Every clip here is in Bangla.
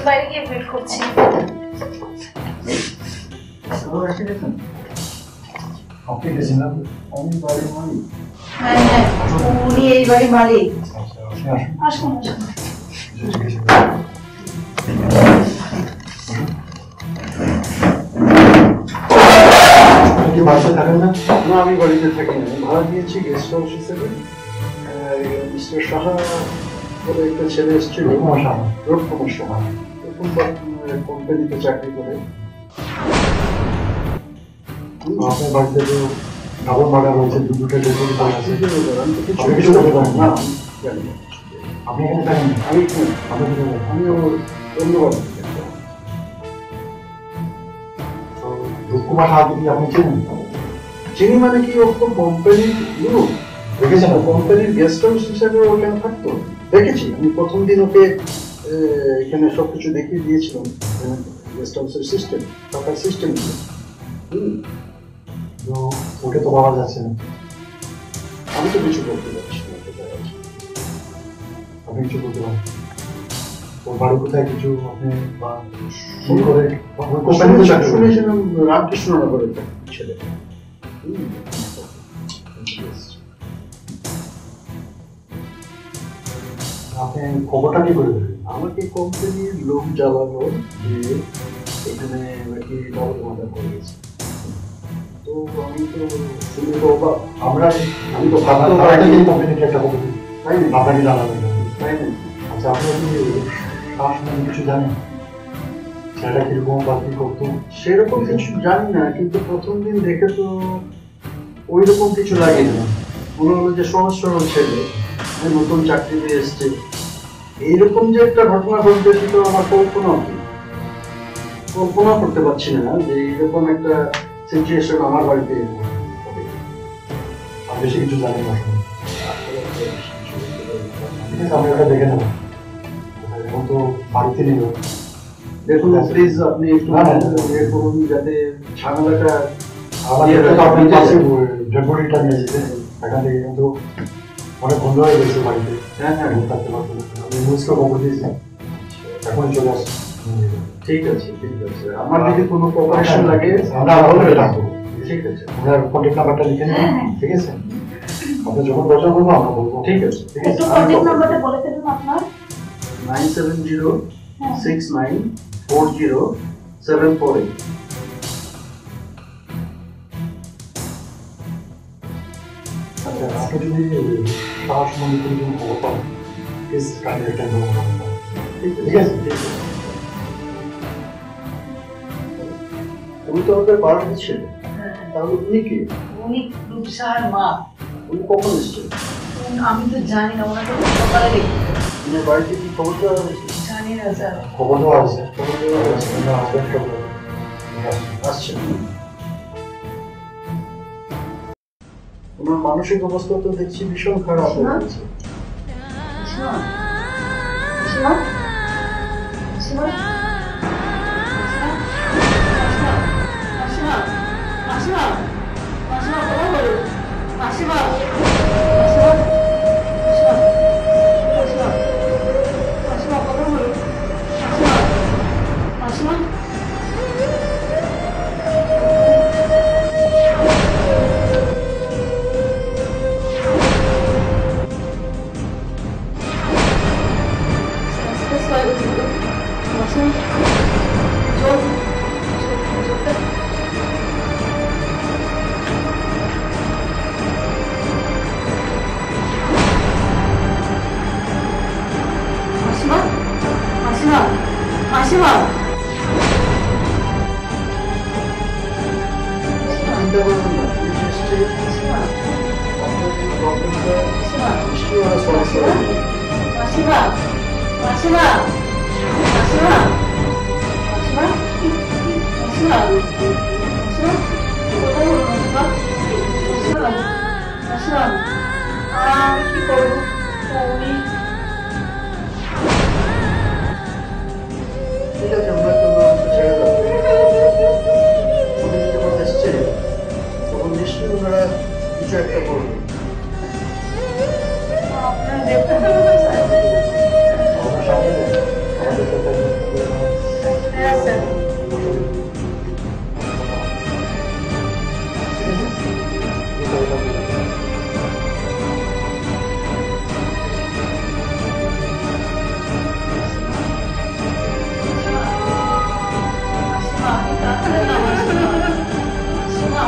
বাইরে গিয়ে ওয়েট করছি। হ্যাঁ হ্যাঁ, উনি এই বাড়ির মালিক। আসুন আসুন। বাসায় থাকেন না? না, আমি বাড়িতে থাকি না, ভাড়া দিয়েছি গেস্ট হাউস হিসেবে। মিস্টার সাহা বলে একটা ছেলে এসেছিল, রূপকুমার সাহা, কোম্পানিতে চাকরি করে। আপনার বাড়িতে তো ডাবল মার্ডার হয়েছে, দুটো ডেপুটি আছে, কিছু বলতে পারেন না? আপনি এখানে থাকেন? আমি অন্য বাড়ি। রূপকুমার সাহা কি আপনি চেনেন? চিনি মানে কি, ও তো কোম্পানির লোক, দেখেছেন? কোম্পানির গেস্ট হাউস হিসেবে ওখানে থাকতো, দেখেছি আমি। প্রথম দিন ওকে এখানে সবকিছু দেখিয়ে দিয়েছিলাম, গেস্ট হাউসের সিস্টেম, থাকার সিস্টেম। ওকে তো পাওয়া যাচ্ছে না। আমি তো কিছু বলতে পারছি না। আপনি কিছু বলতে পারেন? ওর বাড়ি কোথায় কিছু আপনি শুনেছিলাম? রামকৃষ্ণনগরের ছেলে। আপনি খবরটা কি করে দেবেন? আমাকে কোম্পানির লোক জ্বালানো যে এখানে নাকি ডাবল মার্ডার করে গেছে। তো আমি তো শুনে তো আমি তো কোম্পানিকে একটা খবর দিই, তাই না? আপনাকে জানাবেন, তাই না? আচ্ছা, আপনি কি শাসন কিছু জানেন? সেটা কিরকম বা কি করতো? সেরকম কিছু জানি না, কিন্তু প্রথম দিন দেখে তো ওই রকম কিছু লাগে না। মনে হলো যে সহজ সরল ছেলে, নতুন চাকরিতে এসছে। এইরকম যে একটা ঘটনা ঘটবে সেটা আমার কল্পনা করতে পারছি না, যে এইরকম একটা সিচুয়েশন আমার বাড়িতে হবে। আর বেশি কিছু জানি না। আমি ওটা দেখে নেব, এখন তো বাড়িতে নেব। দেখুন প্লিজ, আপনি একটু করুন যাতে ঝামেলাটা ডেপুটিটা নিয়ে যেতে। এখান থেকে কিন্তু অনেক বন্ধ হয়ে গেছে বাড়িতে। হ্যাঁ হ্যাঁ, থাকতে পারবো না। আমি মুসকে খবর দিয়েছি, এখনই চলে আসছি। ঠিক আছে ঠিক আছে, আমার যদি কোনো কোঅপারেশন লাগে আমরা বলবে ডাকবো। ঠিক আছে, আপনার কন্ট্যাক্ট নাম্বারটা লিখে নিন। ঠিক আছে, আপনি যখন দরকার করবো আমরা বলবো। ঠিক আছে ঠিক আছে, কন্ট্যাক্ট নাম্বারটা বলে দেবেন আপনার। 9706940748। আচ্ছা, আপনি যদি তার সম্বন্ধে কোনো খবর পান, প্লিজ কাইন্ডলি একটা ইনফর্ম করুন। ঠিক আছে ঠিক আছে। উনি তো আপনার বাড়িতে ছিল, তাহলে উনি কি? উনি রূপসার মা। উনি কখন এসছেন? আমি তো জানি না, ওনাকে সকালে দেখি। উনার বাড়িতে কি খবর দেওয়া হয়েছে? জানি না স্যার। খবর দেওয়া হয়েছে? আসছে। ওনার মানসিক অবস্থা তো দেখছি ভীষণ খারাপ হয়ে গেছে। আমি কি করবো? উনি ঠিক আছে, আমরা তো ছেড়ে দাও। উনি যখন এসছে তখন নিশ্চয়ই ওনারা কিছু একটা করবে। আপনার দেখুন আমাদের সামনে আমাদের কথা হ্যাঁ স্যার।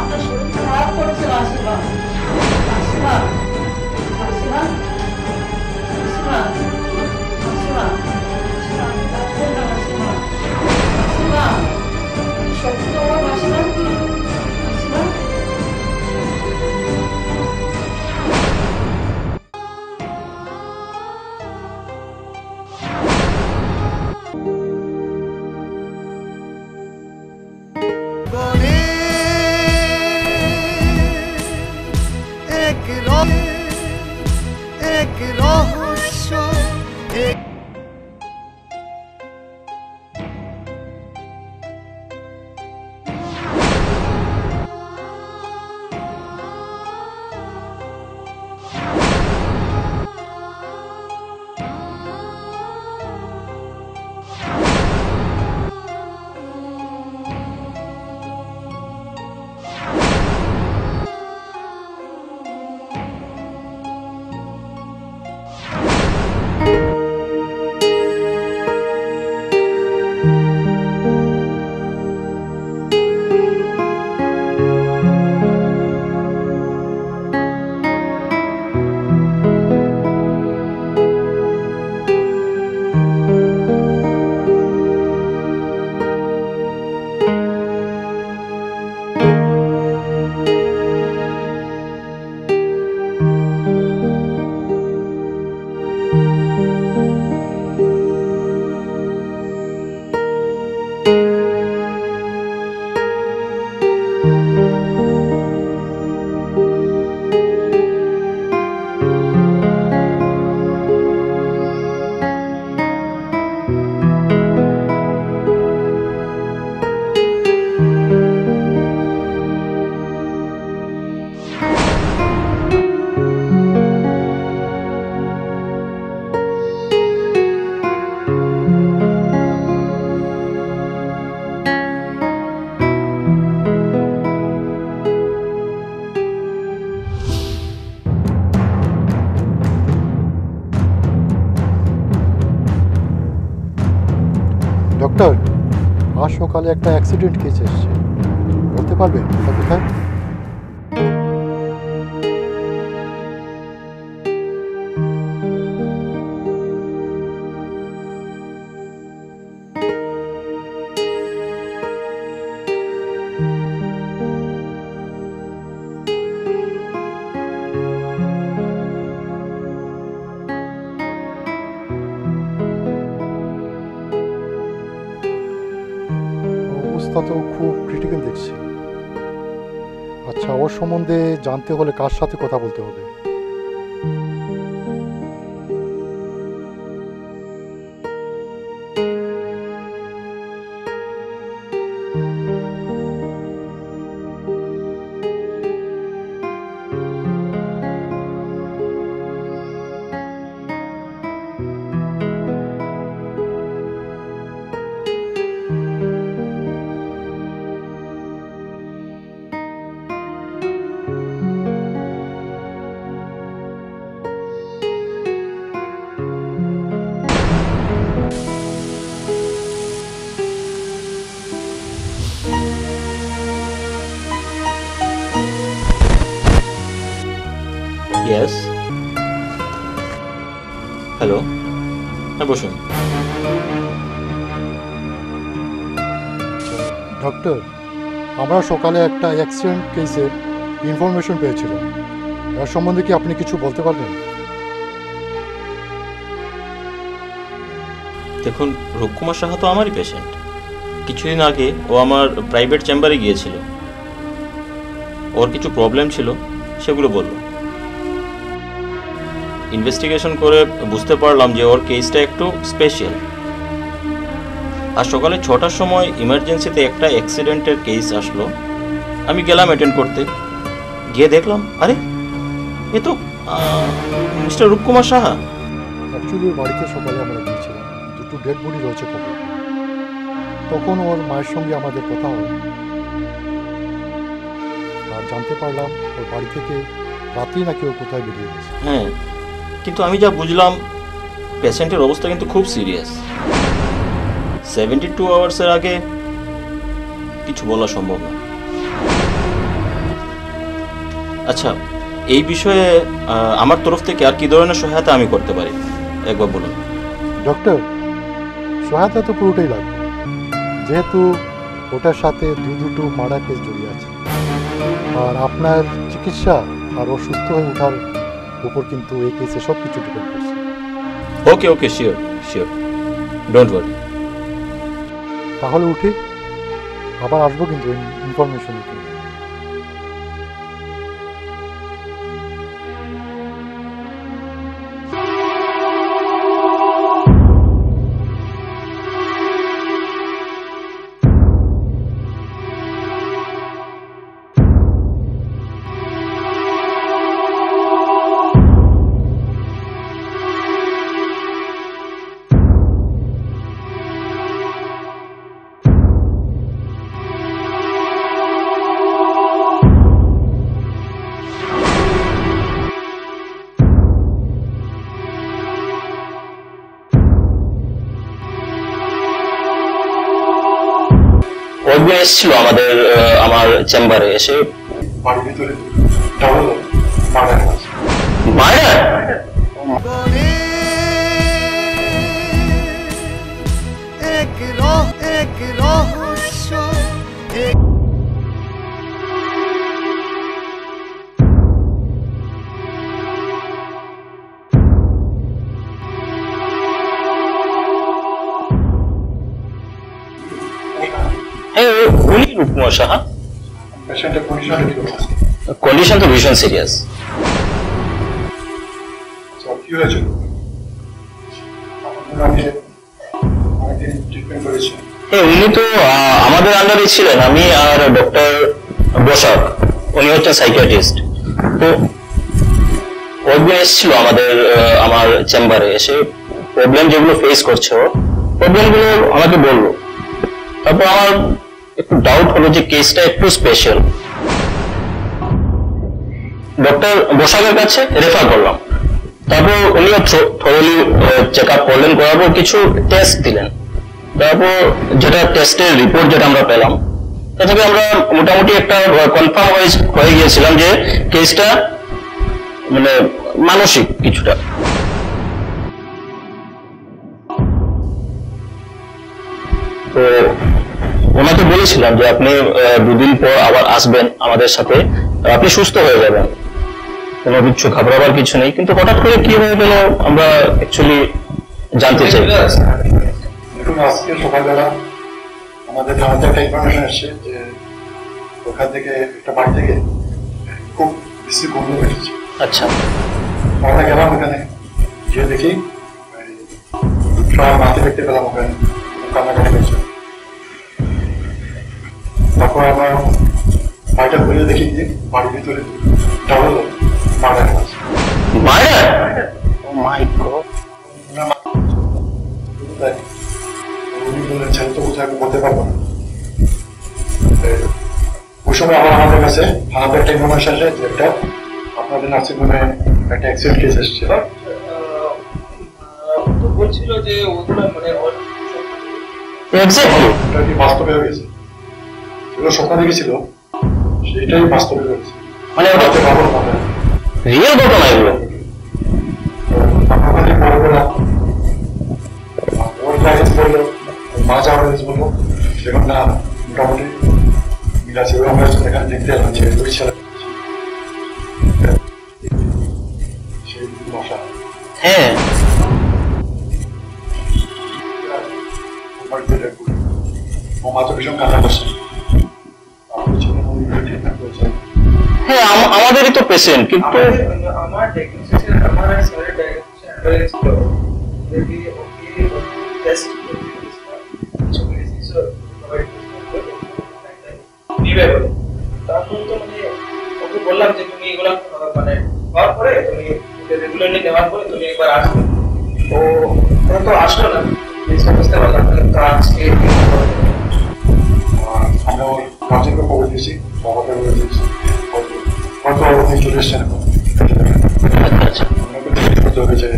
আপনার শরীর খারাপ করেছে মাসিমা। মাসিমা, মাসিমা, মাসিমা, মাসিমা, ডাক্তার না মাসিমা। মাসিমা, সত্যি তোমার মাসিমা? মাসিমা? এক রহস্য ডক্টর, আজ সকালে একটা অ্যাক্সিডেন্ট কেস এসছে, বলতে পারবেন এটা কোথায়? অবস্থা তো খুব ক্রিটিক্যাল দেখছি। আচ্ছা, ওর সম্বন্ধে জানতে হলে কার সাথে কথা বলতে হবে? Yes. হ্যালো, হ্যাঁ বসুন। ডক্টর, আমরা সকালে একটা অ্যাক্সিডেন্ট কেসের ইনফরমেশন পেয়েছিলাম। এর সম্বন্ধে কি আপনি কিছু বলতে পারবেন? দেখুন, রুকুমার সাহা তো আমারই পেশেন্ট। কিছুদিন আগে ও আমার প্রাইভেট চেম্বারে গিয়েছিল, ওর কিছু প্রবলেম ছিল, সেগুলো বলল। ইনভেস্টিগেশন করে বুঝতে পারলাম যে ওর কেসটা একটু স্পেশাল। আর সকালে 6টার সময় ইমার্জেন্সিতে একটা অ্যাক্সিডেন্টের কেস আসলো। আমি গেলাম অ্যাটেন্ড করতে, গিয়ে দেখলাম আরে এ তো মিস্টার রূপকুমার সাহা। অ্যাকচুয়ালি ওর বাড়িতে সকালে আমরা গিয়েছিলাম, দুটো ডেড বডি রয়েছে কবর। তখন ওর মায়ের সঙ্গে আমাদের কথা হয়, আর জানতে পারলাম ওর বাড়ি থেকে রাতেই নাকি ও কোথায় বেরিয়ে গেছে। হ্যাঁ, কিন্তু আমি যা বুঝলাম পেশেন্টের অবস্থা কিন্তু খুব সিরিয়াস। 72 আওয়ার্সের আগে কিছু বলা সম্ভব না। আচ্ছা, এই বিষয়ে আমার তরফ থেকে আর কি ধরনের সহায়তা আমি করতে পারি একবার বলুন। ডক্টর, সহায়তা তো পুরোটাই লাগবে, যেহেতু ওটার সাথে দুটো মার্ডার কেস জড়িয়ে আছে। আর আপনার চিকিৎসা আর অসুস্থ হয়ে ওঠার উপর কিন্তু এই কেসে সব কিছু ডিপেন্ড করছে। ওকে ওকে, শিওর শিওর, ডোন্ট ওয়ারি। তাহলে উঠি, আবার আসবো কিন্তু ইনফরমেশন দিতে। একদিন এসেছিল আমার চেম্বারে এসে বাড়ির ভিতরে ডাবল মার্ডার আছে। মার্ডার? হ্যাঁ, উনি রূপকুমার সাহা। পেশেন্টের কন্ডিশন কি রকম? কন্ডিশন তো ভীষণ সিরিয়াস। কি হয়েছিল? আপনাকে অনেকদিন ট্রিটমেন্ট করেছেন। হ্যাঁ, উনি তো আমাদের আন্ডারে ছিলেন, আমি আর ডক্টর বসাক, উনি হচ্ছেন সাইকিয়াট্রিস্ট। তো একদিন এসেছিল আমার চেম্বারে এসে প্রবলেম যেগুলো ফেস করছে, প্রবলেমগুলো আমাকে বললো। তারপর আমার একটু ডাউট হলো যে কেসটা একটু স্পেশাল। ডক্টর বসাকের কাছে রেফার করলাম। তারপর উনিও থরলি চেক আপ করলেন, করার পর কিছু টেস্ট দিলেন। তারপর যেটা টেস্টের রিপোর্ট যেটা আমরা পেলাম, তা থেকে আমরা মোটামুটি একটা কনফার্ম হয়ে গিয়েছিলাম যে কেসটা মানে মানসিক কিছুটা। তো ওনাকে বলেছিলাম যে আপনি 2 দিন পর আবার আসবেন আমাদের সাথে, আপনি সুস্থ হয়ে যাবেন, কোনো কিছু ঘাবড়াবার কিছু নেই। কিন্তু হঠাৎ করে কি হয়ে গেল আমরা অ্যাকচুয়ালি জানতে চাই। দেখুন, আজকে সকালবেলা আমাদের হাতে একটা ইনফরমেশন এসেছে যে ওখান থেকে একটা বাড়ি থেকে খুব বেশি গন্ধ বেরিয়েছে। আচ্ছা, আমরা গেলাম ওখানে, গিয়ে দেখি সব মাটি দেখতে পেলাম, ওখানে কান্নাকাটি করছে। তারপর আমরা বাড়িটা খুলে দেখি যে বাড়ির ভিতরে ডাবল মার্ডার আছে। মার্ডার? ও মাই গড। উনি বললেন ছেলে তো কোথায় বলতে পারবো না। ওই সময় আবার আমাদের কাছে হাতে একটা ইনফরমেশন আছে যে একটা আপনাদের নার্সিং হোমে একটা অ্যাক্সিডেন্ট কেস এসেছে। বলছিল যে ওগুলো মানে এক্স্যাক্টলি ওটা কি বাস্তবে হয়ে গেছে? যেগুলো স্বপ্ন দেখেছিল সেটাই বাস্তবে হয়েছে। মানে ওটা ওটা ভালো হবে রিয়েল ঘটনা এগুলো। আপনাদের বলবো ওর কাছে বললো, মা যাওয়ার কাছে বললো, সেখানে না মোটামুটি মিল আছে। ওই আমরা এখানে দেখতে এলাম যে ওই ছেলে সেই মশা হ্যাঁ, ও মা তো ভীষণ কান্না করছে। হ্যাঁ আমাদেরই তো পেশেন্ট, কিন্তু আমার টেকনিশিয়ান আমার স্যারের আন্ডারে ছিল দেখি ওকে টেস্ট কিছু মেডিসিন প্রোভাইড নিবে বলে তখন তো মানে ওকে বললাম যে তুমি এগুলা মানে খাওয়ার পরে তুমি রেগুলারলি নেওয়ার পরে তুমি একবার আসবে ও তো আসলো না এই সমস্ত বললাম তো আজকে আমরা ওর গার্জেনকে খবর দিয়েছি, বাবাকে বলে দিয়েছি, হয়তো আপনি চলে এসছেন এখন। আচ্ছা আপনাকে জিজ্ঞেস করতে হবে যে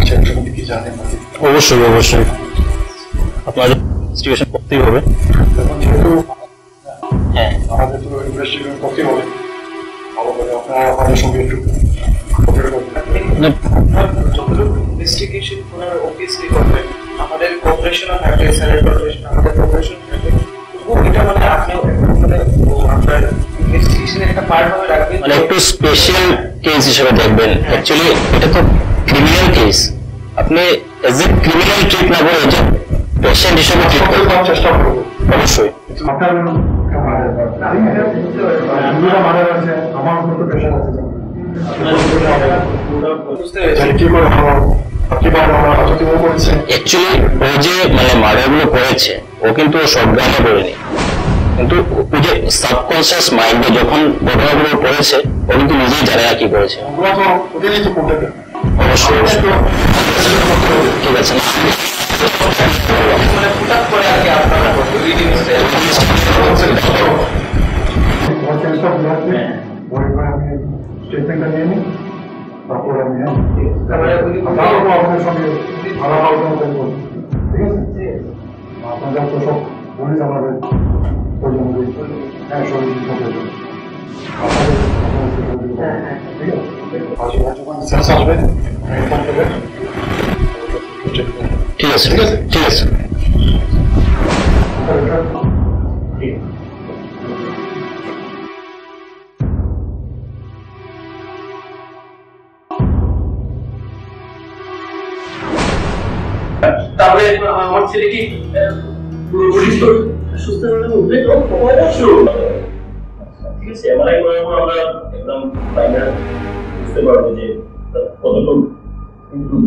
ছেলের সম্বন্ধে কি জানেন নাকি। অবশ্যই অবশ্যই আপনাদের সিচুয়েশন করতেই হবে। এখন যেহেতু হ্যাঁ আমাদের তো ইনভেস্টিগেশন করতে হবে, ভালো করে আপনারা আমাদের সঙ্গে একটু কোঅপারেট করবেন। যতটুকু ইনভেস্টিগেশন করার অবভিয়াসলি করবেন আমাদের কোঅপারেশনও থাকবে স্যারের কোঅপারেশন আমাদের কোঅপারেশন থাকবে তবু এটা মানে আপনিও মানে আপনার ইনভেস্টিগেশনের একটা পার্ট হবে রাখবেন মানে একটু স্পেশাল কেস হিসেবে দেখবেন। অ্যাকচুয়ালি এটা তো ক্রিমিনাল কেস, আপনি এজ এ ক্রিমিনাল ট্রিট না করে এটা পেশেন্ট হিসেবে ট্রিট সকলে করবেন। করার চেষ্টা করবো। অবশ্যই কিন্তু আপনার মারা গেছে, আমার মতো পেশেন্ট আছে। বুঝতে পেরেছি কি করে কিভাবে আমরা আত্মহত্যা করেছে। অ্যাকচুয়ালি ও যে মানে মার্ডারগুলো করেছে ও কিন্তু সজ্ঞানে করেনি, কিন্তু ও যে সাবকনসিয়াস মাইন্ডে যখন ঘটনাগুলো করেছে ও কিন্তু নিজেই জানে না কি করেছে। ওগুলো তো ওদেরই তো করতে হবে। অবশ্যই অবশ্যই ঠিক আছে মানে হঠাৎ করে আর কি আপনারা রিডিং স্টেটমেন্টটা নিয়ে নিই, তারপর আমি তাহলে আপনাদের সঙ্গে ভালো আলোচনা করবো, ঠিক আছে? আপনাদের তো সব পুলিশ আমাদের প্রয়োজন হ্যাঁ সবাই ঠিক আছে। যখন সেন্স আসবে ফোন করবে। ঠিক আছে ঠিক আছে। তাহলে আমার ছেলে কি পুরোপুরি সুস্থভাবে উঠবে তো ঠিক আছে এমআরআই করার পর আমরা একদম ফাইনাল বুঝতে পারবো যে কতটুকু ইমপ্রুভ